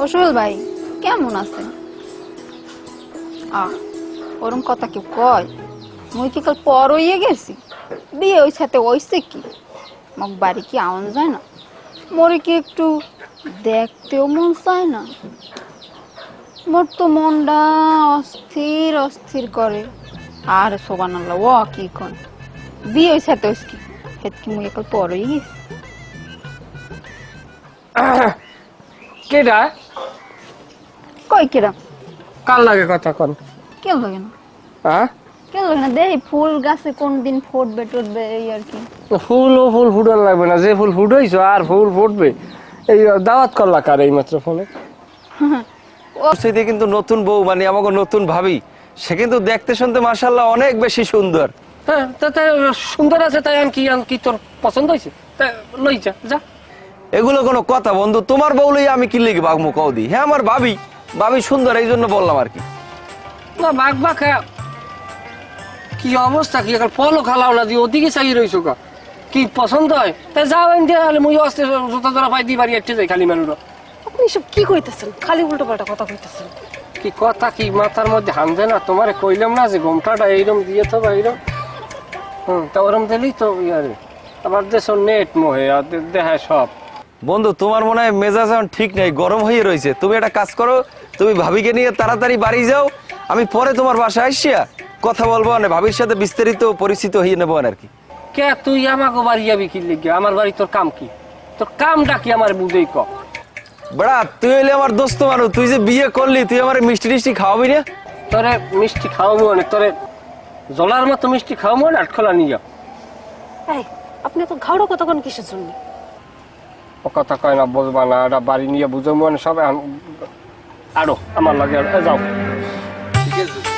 ও সোহেল ভাই কেমন আছেন? ওরম কথা কেউ কয়? মুই কি কাল পর হইয়ে গেছি? বিয়ে ওই সাথে ওইছে কি? মোক বাড়ি কি আওয়ান যায় না? মোরে কি একটু দেখতেও মন চায় না? মোর তো মনটা অস্থির অস্থির করে। আর সোবানাল্লাহ ও কি কোন বিয়ে ওই সাথে ওইস কি? হেত কি মুই কাল পর হইয়ে গেছি? কেডা? কই কেরা? কার লাগে কথা কন? কেউ লাগে না, হ্যাঁ, কেউ লাগে না। দেখি ফুল গাছে কোন দিন ফুটবে টুটবে এই আর কি। ফুল ও ফুল ফুটার লাগবে না, যে ফুল ফুটাইছো আর ফুল ফুটবে। এই দাওয়াত করলা কার এই মাত্র ফোনে? উপস্থিতি কিন্তু নতুন বউ মানে আমাকে নতুন ভাবি, সে কিন্তু দেখতে শুনতে মাশাআল্লাহ অনেক বেশি সুন্দর। হ্যাঁ, তাই সুন্দর আছে, তাই কি তোর পছন্দ হয়েছে? তাই লই যা যা। এগুলো কোনো কথা বন্ধু? তোমার বউ লইয়া আমি কি লিখে বাগমু কও দি? হ্যাঁ আমার ভাবি, ভাবি সুন্দর এই জন্য বললাম আর কি। না বাঘ বাঘ কি অবস্থা, কি এখন ফলও খালাও না দিয়ে ওদিকে চাই রইছো কা? কি পছন্দ হয় তাই যাও দিয়ে, তাহলে মুই আসতে জোতা জোড়া পাই দিয়ে বাড়ি একটু যাই খালি মানুষ। আপনি সব কি কইতেছেন? খালি উল্টো পাল্টা কথা কইতেছেন। কি কথা, কি মাথার মধ্যে হামদে না? তোমারে কইলাম না যে ঘোমটাটা এইরকম দিয়ে তো বা এইরকম। তা ওরম দিলেই তো ইয়ারে আবার দেশ নেট মোহে আর দেখায় সব। বন্ধু তোমার মনে হয় মেজাজ এখন ঠিক নেই, গরম হয়ে রয়েছে। তুমি একটা কাজ করো, তুমি ভাবিকে নিয়ে তাড়াতাড়ি বাড়ি যাও, আমি পরে তোমার বাসায় আসিয়া কথা বলবো, না ভাবির সাথে বিস্তারিত পরিচিত হয়ে নেবো আর কি। কে তুই আমাকে বাড়ি যাবি কি লিখে? আমার বাড়ি তোর কাম কি? তোর কামটা কি আমার বুঝেই ক। বেড়া তুই হইলে আমার দোস্ত মানুষ, তুই যে বিয়ে করলি তুই আমার মিষ্টি টিষ্টি খাওয়াবি না? তোরে মিষ্টি খাওয়াবো মানে তোরে জলার মতো মিষ্টি খাওয়াবো না, আটখোলা নিয়ে যাও। এই, আপনি তো ঘাড়ো কথা কোন কিসের জন্য? ও কথা কয় না, বুঝবা না, এটা বাড়ি নিয়ে বুঝবো মানে সব। আরো আমার লাগে যাও।